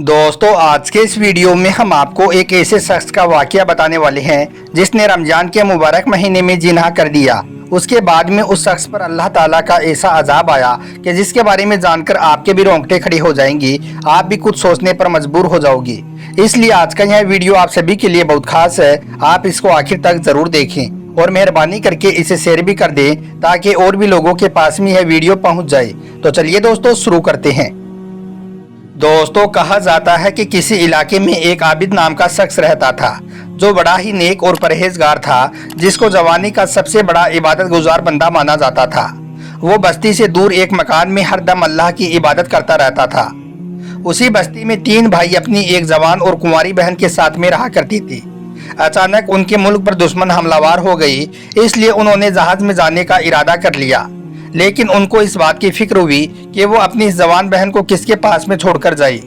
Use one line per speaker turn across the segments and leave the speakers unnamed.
दोस्तों आज के इस वीडियो में हम आपको एक ऐसे शख्स का वाकया बताने वाले हैं जिसने रमजान के मुबारक महीने में जिना कर दिया। उसके बाद में उस शख्स पर अल्लाह ताला का ऐसा अजाब आया कि जिसके बारे में जानकर आपके भी रोंगटे खड़े हो जाएंगी, आप भी कुछ सोचने पर मजबूर हो जाओगी। इसलिए आज का यह वीडियो आप सभी के लिए बहुत खास है, आप इसको आखिर तक जरूर देखें और मेहरबानी करके इसे शेयर भी कर दें ताकि और भी लोगों के पास में यह वीडियो पहुंच जाए। तो चलिए दोस्तों शुरू करते हैं। दोस्तों कहा जाता है कि किसी इलाके में एक आबिद नाम का शख्स रहता था जो बड़ा ही नेक और परहेजगार था, जिसको जवानी का सबसे बड़ा इबादत गुजार बंदा माना जाता था। वो बस्ती से दूर एक मकान में हरदम अल्लाह की इबादत करता रहता था। उसी बस्ती में 3 भाई अपनी एक जवान और कुंवारी बहन के साथ में रहा करती थी। अचानक उनके मुल्क पर दुश्मन हमलावर हो गई, इसलिए उन्होंने जहाज में जाने का इरादा कर लिया। लेकिन उनको इस बात की फिक्र हुई कि वो अपनी इस जवान बहन को किसके पास में छोड़कर जाए।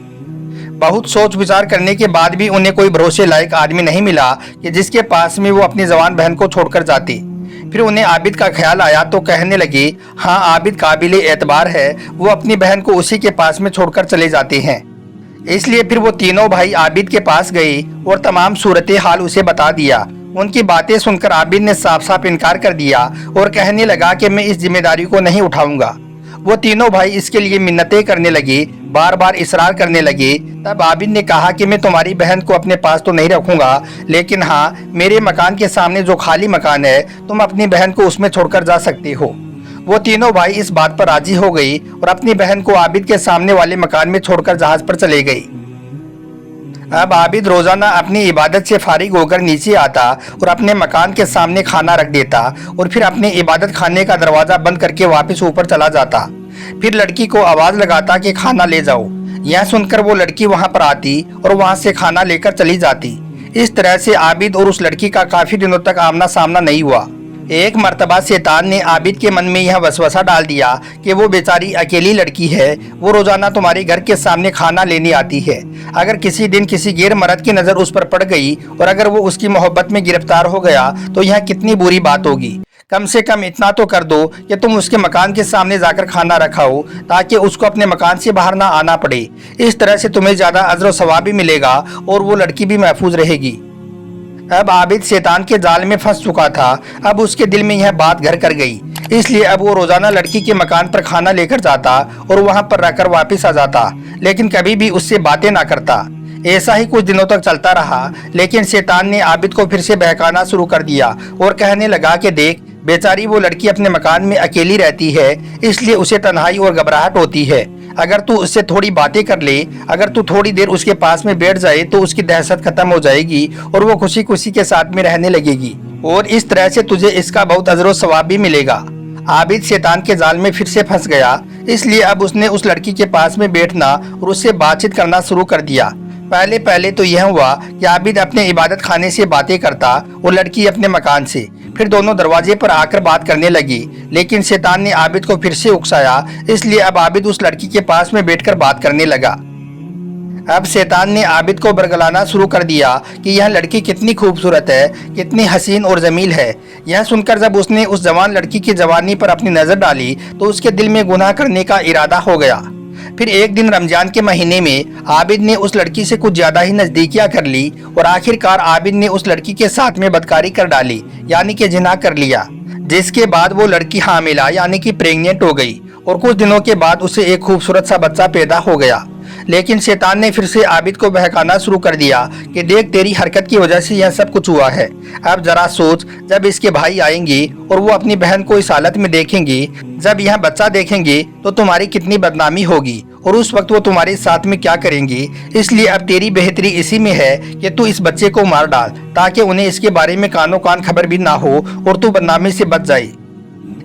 बहुत सोच विचार करने के बाद भी उन्हें कोई भरोसे लायक आदमी नहीं मिला कि जिसके पास में वो अपनी जवान बहन को छोड़कर जाती। फिर उन्हें आबिद का ख्याल आया तो कहने लगे, हाँ आबिद काबिल एतबार है, वो अपनी बहन को उसी के पास में छोड़कर चले जाते हैं। इसलिए फिर वो तीनों भाई आबिद के पास गए और तमाम सूरत हाल उसे बता दिया। उनकी बातें सुनकर आबिद ने साफ साफ इनकार कर दिया और कहने लगा कि मैं इस जिम्मेदारी को नहीं उठाऊंगा। वो तीनों भाई इसके लिए मिन्नतें करने लगे, बार बार इसरार करने लगे। तब आबिद ने कहा कि मैं तुम्हारी बहन को अपने पास तो नहीं रखूंगा, लेकिन हाँ मेरे मकान के सामने जो खाली मकान है तुम अपनी बहन को उसमें छोड़कर जा सकते हो। वो तीनों भाई इस बात पर राजी हो गई और अपनी बहन को आबिद के सामने वाले मकान में छोड़कर जहाज पर चले गई। अब आबिद रोजाना अपनी इबादत से फारिग होकर नीचे आता और अपने मकान के सामने खाना रख देता और फिर अपने इबादत खाने का दरवाजा बंद करके वापस ऊपर चला जाता। फिर लड़की को आवाज लगाता कि खाना ले जाओ। यह सुनकर वो लड़की वहां पर आती और वहां से खाना लेकर चली जाती। इस तरह से आबिद और उस लड़की का काफी दिनों तक आमना सामना नहीं हुआ। एक मर्तबा शैतान ने आबिद के मन में यह वसवसा डाल दिया कि वो बेचारी अकेली लड़की है, वो रोजाना तुम्हारे घर के सामने खाना लेने आती है। अगर किसी दिन किसी गैर मर्द की नजर उस पर पड़ गई और अगर वो उसकी मोहब्बत में गिरफ्तार हो गया तो यह कितनी बुरी बात होगी। कम से कम इतना तो कर दो कि तुम उसके मकान के सामने जाकर खाना रखाओ ताकि उसको अपने मकान से बाहर ना आना पड़े। इस तरह से तुम्हें ज्यादा अजर सवाब भी मिलेगा और वो लड़की भी महफूज रहेगी। अब आबिद शैतान के जाल में फंस चुका था। अब उसके दिल में यह बात घर कर गई, इसलिए अब वो रोजाना लड़की के मकान पर खाना लेकर जाता और वहां पर रखकर वापस आ जाता, लेकिन कभी भी उससे बातें ना करता। ऐसा ही कुछ दिनों तक चलता रहा, लेकिन शैतान ने आबिद को फिर से बहकाना शुरू कर दिया और कहने लगा कि देख बेचारी वो लड़की अपने मकान में अकेली रहती है, इसलिए उसे तन्हाई और घबराहट होती है। अगर तू उससे थोड़ी बातें कर ले, अगर तू थोड़ी देर उसके पास में बैठ जाए तो उसकी दहशत खत्म हो जाएगी और वो खुशी खुशी के साथ में रहने लगेगी और इस तरह से तुझे इसका बहुत अजर सवाब भी मिलेगा। आबिद शैतान के जाल में फिर से फंस गया, इसलिए अब उसने उस लड़की के पास में बैठना और उससे बातचीत करना शुरू कर दिया। पहले पहले तो यह हुआ कि आबिद अपने इबादत खाने से बातें करता और लड़की अपने मकान से। फिर दोनों दरवाजे पर आकर बात करने लगी, लेकिन शैतान ने आबिद को फिर से उकसाया, इसलिए अब आबिद उस लड़की के पास में बैठकर बात करने लगा। अब शैतान ने आबिद को बरगलाना शुरू कर दिया कि यह लड़की कितनी खूबसूरत है, कितनी हसीन और जमील है। यह सुनकर जब उसने उस जवान लड़की की जवानी पर अपनी नजर डाली तो उसके दिल में गुनाह करने का इरादा हो गया। फिर एक दिन रमजान के महीने में आबिद ने उस लड़की से कुछ ज्यादा ही नजदीकियां कर ली और आखिरकार आबिद ने उस लड़की के साथ में बदकारी कर डाली, यानी कि जिना कर लिया, जिसके बाद वो लड़की हामिला यानी कि प्रेग्नेंट हो गई और कुछ दिनों के बाद उसे एक खूबसूरत सा बच्चा पैदा हो गया। लेकिन शैतान ने फिर से आबिद को बहकाना शुरू कर दिया कि देख तेरी हरकत की वजह से यह सब कुछ हुआ है। अब जरा सोच, जब इसके भाई आएंगे और वो अपनी बहन को इस हालत में देखेंगे, जब यह बच्चा देखेंगे तो तुम्हारी कितनी बदनामी होगी और उस वक्त वो तुम्हारे साथ में क्या करेंगे। इसलिए अब तेरी बेहतरी इसी में है कि तू इस बच्चे को मार डाल ताकि उन्हें इसके बारे में कानो कान खबर भी ना हो और तू बदनामी से बच जाए।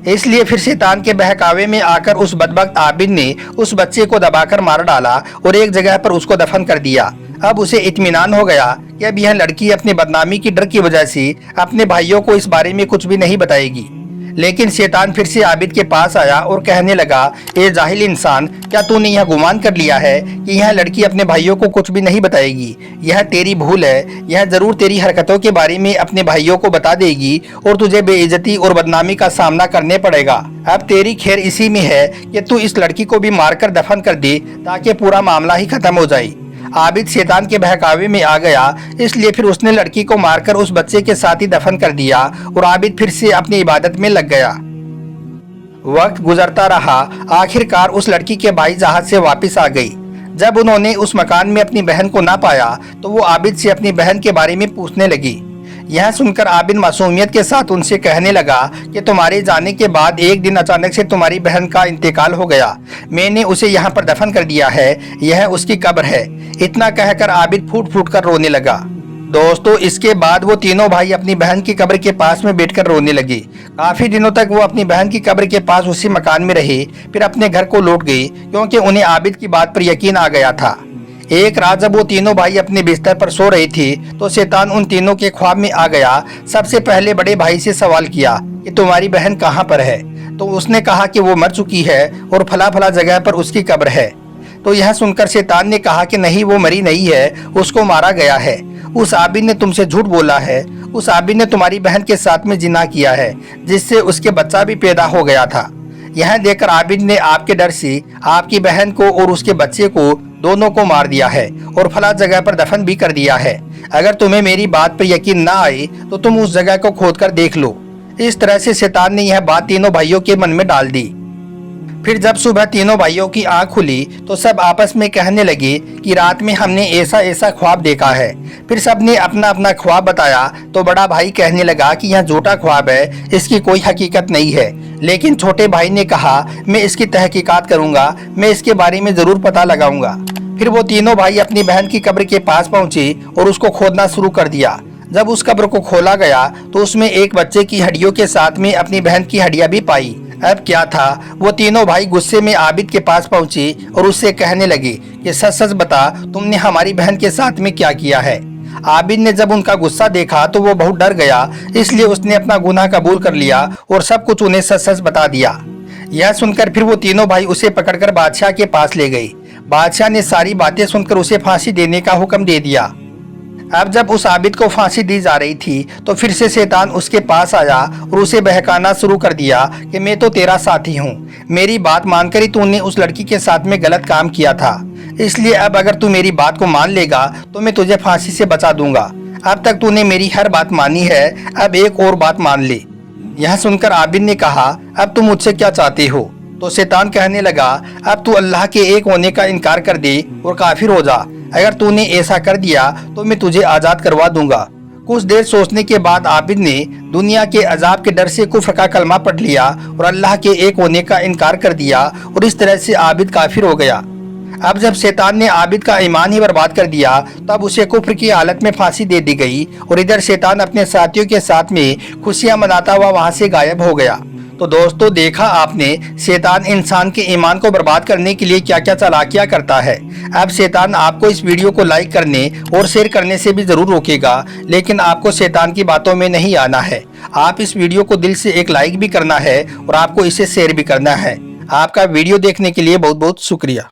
इसलिए फिर शैतान के बहकावे में आकर उस बदबख्त आबिद ने उस बच्चे को दबाकर मार डाला और एक जगह पर उसको दफन कर दिया। अब उसे इत्मीनान हो गया कि अब यह लड़की अपनी बदनामी की डर की वजह से अपने भाइयों को इस बारे में कुछ भी नहीं बताएगी। लेकिन शैतान फिर से आबिद के पास आया और कहने लगा, ए जाहिल इंसान, क्या तूने यह गुमान कर लिया है कि यह लड़की अपने भाइयों को कुछ भी नहीं बताएगी? यह तेरी भूल है, यह जरूर तेरी हरकतों के बारे में अपने भाइयों को बता देगी और तुझे बेइज्जती और बदनामी का सामना करने पड़ेगा। अब तेरी खैर इसी में है कि तू इस लड़की को भी मारकर दफन कर दे ताकि पूरा मामला ही खत्म हो जाए। आबिद शैतान के बहकावे में आ गया, इसलिए फिर उसने लड़की को मारकर उस बच्चे के साथ ही दफन कर दिया और आबिद फिर से अपनी इबादत में लग गया। वक्त गुजरता रहा, आखिरकार उस लड़की के भाई जहाज से वापस आ गई। जब उन्होंने उस मकान में अपनी बहन को ना पाया तो वो आबिद से अपनी बहन के बारे में पूछने लगी। यह सुनकर आबिद मासूमियत के साथ उनसे कहने लगा कि तुम्हारे जाने के बाद एक दिन अचानक से तुम्हारी बहन का इंतकाल हो गया। मैंने उसे यहाँ पर दफन कर दिया है, यह उसकी कब्र है। इतना कहकर आबिद फूट फूट कर रोने लगा। दोस्तों, इसके बाद वो तीनों भाई अपनी बहन की कब्र के पास में बैठकर रोने लगे। काफी दिनों तक वो अपनी बहन की कब्र के पास उसी मकान में रहे, फिर अपने घर को लौट गए क्योंकि उन्हें आबिद की बात पर यकीन आ गया था। एक रात जब वो तीनों भाई अपने बिस्तर पर सो रहे थे तो शैतान उन तीनों के ख्वाब में आ गया। सबसे पहले बड़े भाई से सवाल किया कि तुम्हारी बहन कहाँ पर है, तो उसने कहा कि वो मर चुकी है और फला फला जगह पर उसकी कब्र है। तो यह सुनकर शैतान ने कहा कि नहीं, वो मरी नहीं है, उसको मारा गया है। उस आबिद ने तुमसे झूठ बोला है। उस आबिद ने तुम्हारी बहन के साथ में जिना किया है, जिससे उसके बच्चा भी पैदा हो गया था। यह देखकर आबिद ने आपके डर से आपकी बहन को और उसके बच्चे को दोनों को मार दिया है और फला जगह पर दफन भी कर दिया है। अगर तुम्हें मेरी बात पर यकीन ना आए तो तुम उस जगह को खोदकर देख लो। इस तरह से शैतान ने यह बात तीनों भाइयों के मन में डाल दी। फिर जब सुबह तीनों भाइयों की आंख खुली तो सब आपस में कहने लगे कि रात में हमने ऐसा ऐसा ख्वाब देखा है। फिर सबने अपना अपना ख्वाब बताया तो बड़ा भाई कहने लगा कि यह झूठा ख्वाब है, इसकी कोई हकीकत नहीं है। लेकिन छोटे भाई ने कहा मैं इसकी तहकीकात करूंगा, मैं इसके बारे में जरूर पता लगाऊंगा। फिर वो तीनों भाई अपनी बहन की कब्र के पास पहुंचे और उसको खोदना शुरू कर दिया। जब उस कब्र को खोला गया तो उसमें एक बच्चे की हड्डियों के साथ में अपनी बहन की हड्डियां भी पाई। अब क्या था, वो तीनों भाई गुस्से में आबिद के पास पहुंचे और उससे कहने लगे कि सच सच बता, तुमने हमारी बहन के साथ में क्या किया है। आबिद ने जब उनका गुस्सा देखा तो वो बहुत डर गया, इसलिए उसने अपना गुनाह कबूल कर लिया और सब कुछ उन्हें सच सच बता दिया। यह सुनकर फिर वो तीनों भाई उसे पकड़कर बादशाह के पास ले गए। बादशाह ने सारी बातें सुनकर उसे फांसी देने का हुक्म दे दिया। अब जब उस आबिद को फांसी दी जा रही थी तो फिर से शैतान उसके पास आया और उसे बहकाना शुरू कर दिया कि मैं तो तेरा साथी हूँ, मेरी बात मानकर ही तूने उस लड़की के साथ में गलत काम किया था, इसलिए अब अगर तू मेरी बात को मान लेगा तो मैं तुझे फांसी से बचा दूंगा। अब तक तूने मेरी हर बात मानी है, अब एक और बात मान ले। यह सुनकर आबिद ने कहा अब तुम मुझसे क्या चाहते हो। तो शैतान कहने लगा अब तू अल्लाह के एक होने का इनकार कर दे और काफिर हो जा। अगर तूने ऐसा कर दिया तो मैं तुझे आजाद करवा दूंगा। कुछ देर सोचने के बाद आबिद ने दुनिया के अजाब के डर से कुफ्र का कलमा पढ़ लिया और अल्लाह के एक होने का इनकार कर दिया और इस तरह से आबिद काफिर हो गया। अब जब शैतान ने आबिद का ईमान ही बर्बाद कर दिया तब उसे कुफ्र की हालत में फांसी दे दी गई और इधर शैतान अपने साथियों के साथ में खुशियां मनाता हुआ वहां से गायब हो गया। तो दोस्तों, देखा आपने शैतान इंसान के ईमान को बर्बाद करने के लिए क्या क्या चालाकियां करता है। अब शैतान आपको इस वीडियो को लाइक करने और शेयर करने से भी जरूर रोकेगा, लेकिन आपको शैतान की बातों में नहीं आना है। आप इस वीडियो को दिल से एक लाइक भी करना है और आपको इसे शेयर भी करना है। आपका वीडियो देखने के लिए बहुत बहुत शुक्रिया।